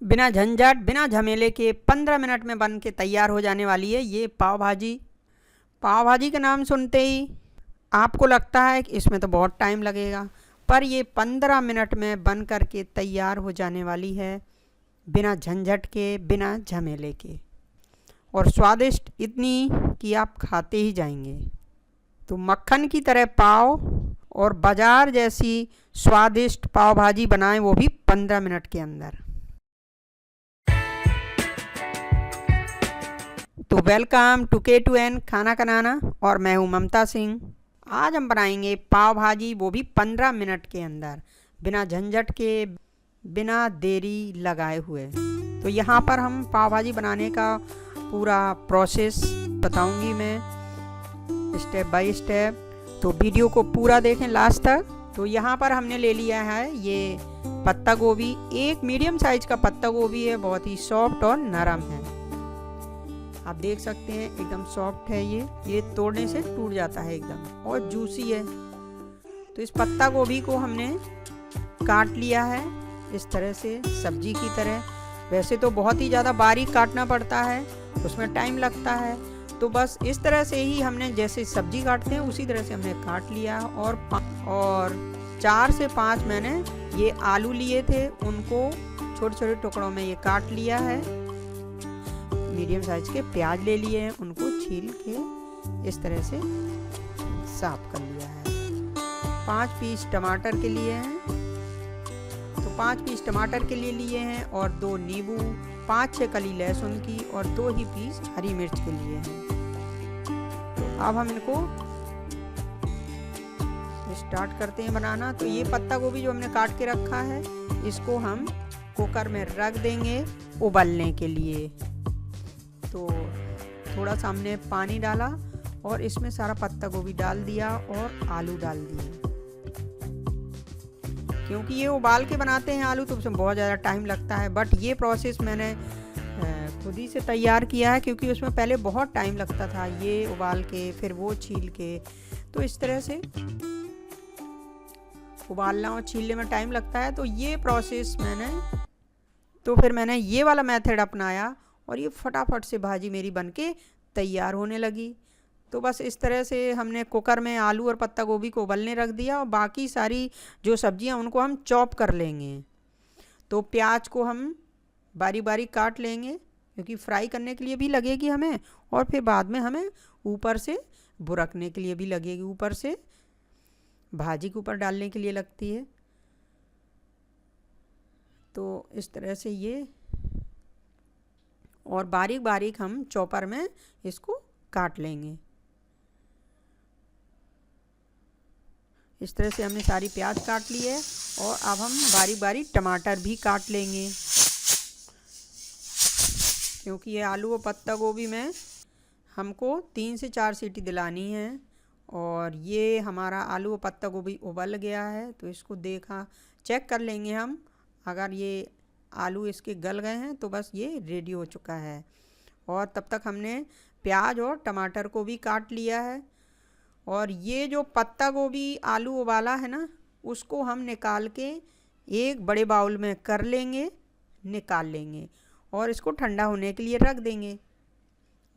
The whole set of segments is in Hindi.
बिना झंझट बिना झमेले के 15 मिनट में बन के तैयार हो जाने वाली है ये पाव भाजी। पाव भाजी का नाम सुनते ही आपको लगता है कि इसमें तो बहुत टाइम लगेगा, पर ये 15 मिनट में बन कर के तैयार हो जाने वाली है, बिना झंझट के बिना झमेले के, और स्वादिष्ट इतनी कि आप खाते ही जाएंगे। तो मक्खन की तरह पाव और बाजार जैसी स्वादिष्ट पाव भाजी बनाएं, वो भी 15 मिनट के अंदर। तो वेलकम टू K2N खाना बनाना, और मैं हूं ममता सिंह। आज हम बनाएंगे पाव भाजी, वो भी 15 मिनट के अंदर, बिना झंझट के बिना देरी लगाए हुए। तो यहाँ पर हम पाव भाजी बनाने का पूरा प्रोसेस बताऊंगी मैं स्टेप बाय स्टेप, तो वीडियो को पूरा देखें लास्ट तक। तो यहाँ पर हमने ले लिया है ये पत्ता गोभी, एक मीडियम साइज का पत्ता गोभी है, बहुत ही सॉफ्ट और नरम है। आप देख सकते हैं एकदम सॉफ्ट है ये तोड़ने से टूट जाता है एकदम, और जूसी है। तो इस पत्ता गोभी को हमने काट लिया है इस तरह से, सब्जी की तरह। वैसे तो बहुत ही ज़्यादा बारीक काटना पड़ता है, उसमें टाइम लगता है, तो बस इस तरह से ही हमने जैसे सब्जी काटते हैं उसी तरह से हमने काट लिया। और 4 से 5 मैंने ये आलू लिए थे, उनको छोटे छोटे टुकड़ों में ये काट लिया है। मीडियम साइज के प्याज ले लिए हैं, उनको छील के इस तरह से साफ कर लिया है। 5 पीस टमाटर के लिए हैं, तो 5 पीस टमाटर के लिए हैं, और 2 नींबू, 5-6 कली लहसुन की, और 2 ही पीस हरी मिर्च के लिए हैं। तो अब हम इनको स्टार्ट करते हैं बनाना। तो ये पत्ता गोभी जो हमने काट के रखा है, इसको हम कुकर में रख देंगे उबलने के लिए। तो थोड़ा सा हमने पानी डाला और इसमें सारा पत्ता गोभी डाल दिया और आलू डाल दिए। क्योंकि ये उबाल के बनाते हैं आलू, तो उसमें बहुत ज़्यादा टाइम लगता है, बट ये प्रोसेस मैंने खुद ही से तैयार किया है, क्योंकि उसमें पहले बहुत टाइम लगता था, ये उबाल के फिर वो छील के। तो इस तरह से उबालना और छीलने में टाइम लगता है, तो ये प्रोसेस फिर मैंने ये वाला मेथड अपनाया, और ये फटाफट से भाजी मेरी बनके तैयार होने लगी। तो बस इस तरह से हमने कुकर में आलू और पत्ता गोभी को उबलने रख दिया, और बाकी सारी जो सब्जियां उनको हम चॉप कर लेंगे। तो प्याज को हम बारी बारी काट लेंगे, क्योंकि फ्राई करने के लिए भी लगेगी हमें, और फिर बाद में हमें ऊपर से बुरकने के लिए भी लगेगी, ऊपर से भाजी के ऊपर डालने के लिए लगती है। तो इस तरह से ये, और बारीक बारीक हम चॉपर में इसको काट लेंगे। इस तरह से हमने सारी प्याज काट ली है, और अब हम बारीक बारीक टमाटर भी काट लेंगे, क्योंकि ये आलू और पत्ता गोभी में हमको 3 से 4 सीटी दिलानी है। और ये हमारा आलू और पत्ता गोभी उबल गया है, तो इसको चेक कर लेंगे हम। अगर ये आलू इसके गल गए हैं तो बस ये रेडी हो चुका है। और तब तक हमने प्याज और टमाटर को भी काट लिया है, और ये जो पत्ता गोभी आलू उबाला है ना, उसको हम निकाल के एक बड़े बाउल में कर लेंगे, निकाल लेंगे, और इसको ठंडा होने के लिए रख देंगे।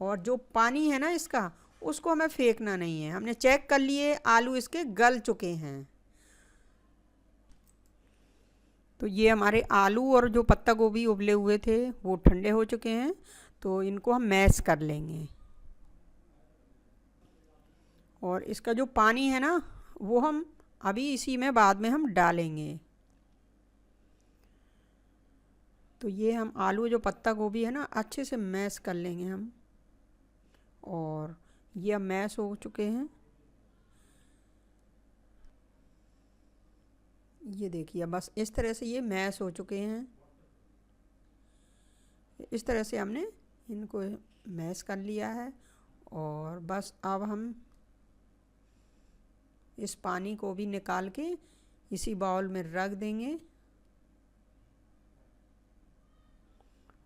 और जो पानी है ना इसका, उसको हमें फेंकना नहीं है। हमने चेक कर लिए आलू इसके गल चुके हैं। तो ये हमारे आलू और जो पत्ता गोभी उबले हुए थे वो ठंडे हो चुके हैं, तो इनको हम मैश कर लेंगे। और इसका जो पानी है ना, वो हम अभी इसी में बाद में हम डालेंगे। तो ये हम आलू जो पत्ता गोभी है ना, अच्छे से मैश कर लेंगे हम, और ये अब मैश हो चुके हैं। ये देखिए, बस इस तरह से ये मैश हो चुके हैं। इस तरह से हमने इनको मैश कर लिया है, और बस अब हम इस पानी को भी निकाल के इसी बाउल में रख देंगे,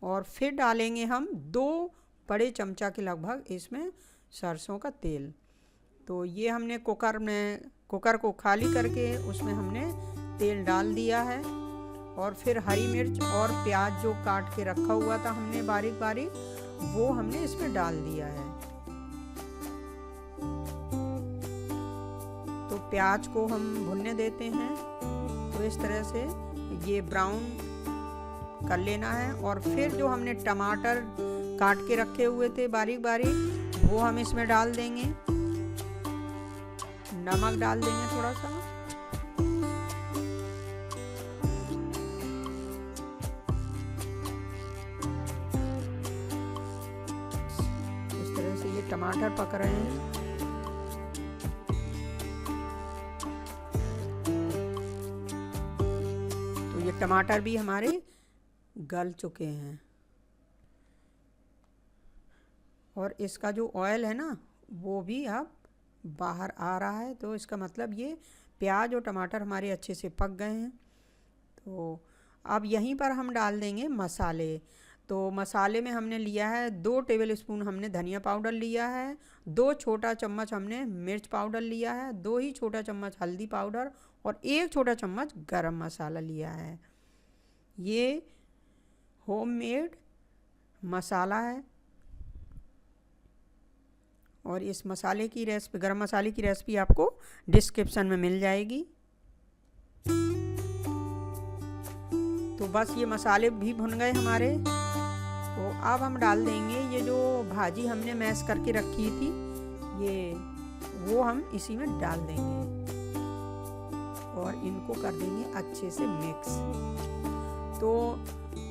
और फिर डालेंगे हम 2 बड़े चमचा के लगभग इसमें सरसों का तेल। तो ये हमने कुकर को खाली करके उसमें हमने तेल डाल दिया है, और फिर हरी मिर्च और प्याज जो काट के रखा हुआ था हमने बारीक बारीक, वो हमने इसमें डाल दिया है। तो प्याज को हम भुनने देते हैं। तो इस तरह से ये ब्राउन कर लेना है। और फिर जो हमने टमाटर काट के रखे हुए थे बारीक बारीक, वो हम इसमें डाल देंगे। नमक डाल देंगे थोड़ा सा। इस तरह से ये टमाटर पक रहे हैं। तो ये टमाटर भी हमारे गल चुके हैं। और इसका जो ऑयल है ना, वो भी अब बाहर आ रहा है। तो इसका मतलब ये प्याज और टमाटर हमारे अच्छे से पक गए हैं। तो अब यहीं पर हम डाल देंगे मसाले। तो मसाले में हमने लिया है 2 टेबलस्पून हमने धनिया पाउडर लिया है, 2 छोटा चम्मच हमने मिर्च पाउडर लिया है, 2 ही छोटा चम्मच हल्दी पाउडर और 1 छोटा चम्मच गरम मसाला लिया है। ये होममेड मसाला है। और इस मसाले की रेसिपी, गरम मसाले की रेसिपी आपको डिस्क्रिप्शन में मिल जाएगी। तो बस ये मसाले भी भुन गए हमारे। तो अब हम डाल देंगे ये जो भाजी हमने मैश करके रखी थी, ये वो हम इसी में डाल देंगे और इनको कर देंगे अच्छे से मिक्स। तो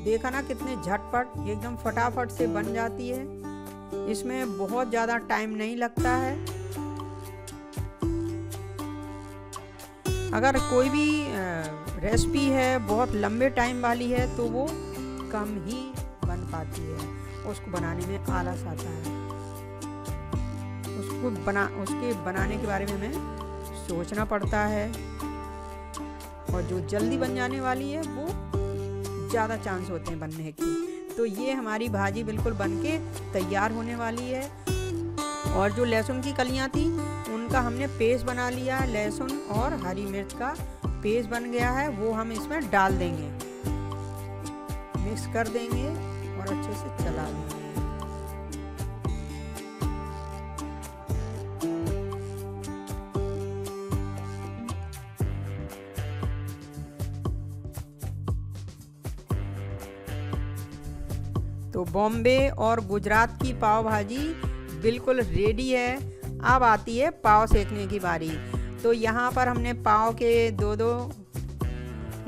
देखा ना कितने झटपट एकदम फटाफट से बन जाती है। इसमें बहुत ज़्यादा टाइम नहीं लगता है। अगर कोई भी रेसिपी है बहुत लंबे टाइम वाली है तो वो कम ही बन पाती है, उसको बनाने में आलस आता है। उसके बनाने के बारे में हमें सोचना पड़ता है। और जो जल्दी बन जाने वाली है वो ज़्यादा चांस होते हैं बनने की। तो ये हमारी भाजी बिल्कुल बनके तैयार होने वाली है। और जो लहसुन की कलियां थी उनका हमने पेस्ट बना लिया है। लहसुन और हरी मिर्च का पेस्ट बन गया है, वो हम इसमें डाल देंगे, मिक्स कर देंगे और अच्छे से चला देंगे। तो बॉम्बे और गुजरात की पाव भाजी बिल्कुल रेडी है। अब आती है पाव सेकने की बारी। तो यहाँ पर हमने पाव के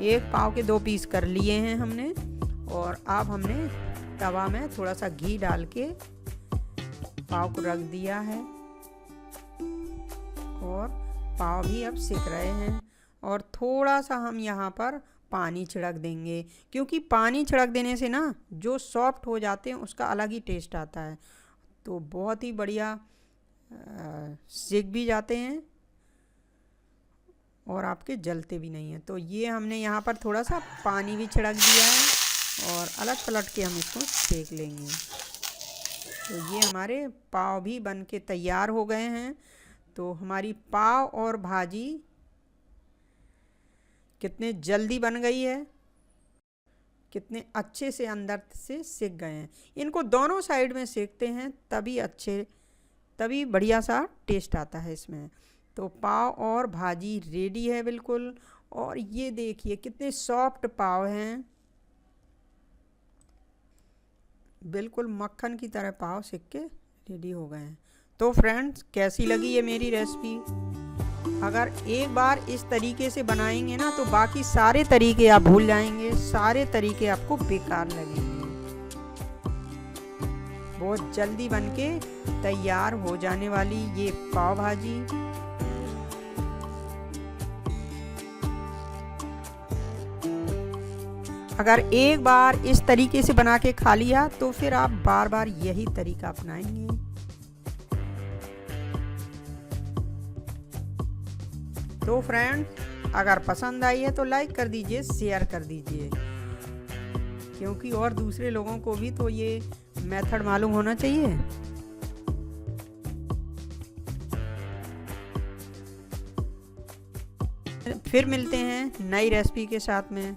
एक पाव के 2 पीस कर लिए हैं हमने। और अब हमने तवा में थोड़ा सा घी डाल के पाव को रख दिया है और पाव भी अब सिक रहे हैं। और थोड़ा सा हम यहाँ पर पानी छिड़क देंगे, क्योंकि पानी छिड़क देने से ना जो सॉफ्ट हो जाते हैं उसका अलग ही टेस्ट आता है। तो बहुत ही बढ़िया सिक भी जाते हैं और आपके जलते भी नहीं हैं। तो ये हमने यहाँ पर थोड़ा सा पानी भी छिड़क दिया है और अलग पलट के हम इसको सेक लेंगे। तो ये हमारे पाव भी बन के तैयार हो गए हैं। तो हमारी पाव और भाजी कितने जल्दी बन गई है, कितने अच्छे से अंदर से सिक गए हैं। इनको दोनों साइड में सेकते हैं तभी बढ़िया सा टेस्ट आता है इसमें। तो पाव और भाजी रेडी है बिल्कुल। और ये देखिए कितने सॉफ्ट पाव हैं, बिल्कुल मक्खन की तरह पाव सिक के रेडी हो गए हैं। तो फ्रेंड्स, कैसी लगी ये मेरी रेसिपी? अगर एक बार इस तरीके से बनाएंगे ना तो बाकी सारे तरीके आप भूल जाएंगे, सारे तरीके आपको बेकार लगेंगे। बहुत जल्दी बनके तैयार हो जाने वाली ये पाव भाजी। अगर एक बार इस तरीके से बना के खा लिया तो फिर आप बार बार यही तरीका अपनाएंगे। तो फ्रेंड्स, अगर पसंद आई है तो लाइक कर दीजिए, शेयर कर दीजिए, क्योंकि और दूसरे लोगों को भी तो ये मेथड मालूम होना चाहिए। फिर मिलते हैं नई रेसिपी के साथ में।